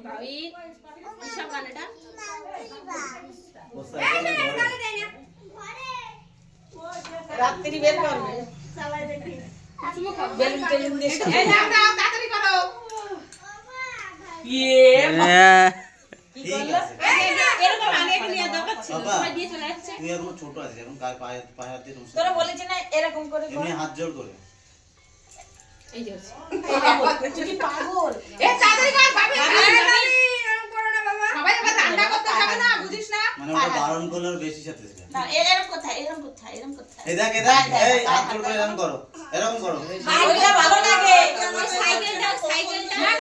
ভাবি কি সব গান এটা রাত্রি বের করবে সবাই দেখি বেলুন টেলুন দিয়ে এই নাও নাও তাড়াতাড়ি করো ইয়ে কি ঠিক করলো আছে এরকম আগে কি নিয়ে দরকার ছিল বাবা, সবাই দিয়ে চলে যাচ্ছে তুই এখন ছোট আছিস এখন গায়ে পায়ে পায়ে হাত দিয়ে নমস্কার তোরা কর। বলেছি না এরকম করে কর এমনি হাত জোড় করে এই যে হচ্ছে। তুই কি পাগল এই তাড়াতাড়ি কর ভাবি এরকম করো না বাবা সবাই আবার রান্না করতে যাবে না বুঝিস না মানে ওটা বারণ করলে ওর বেশি সাথে যায়। না এরকম কোথায় এরকম কোথায় এই দেখ এই হাত জোড় করে এরকম করো এরকম করো ওইটা ভালো লাগে আমার সাইকেল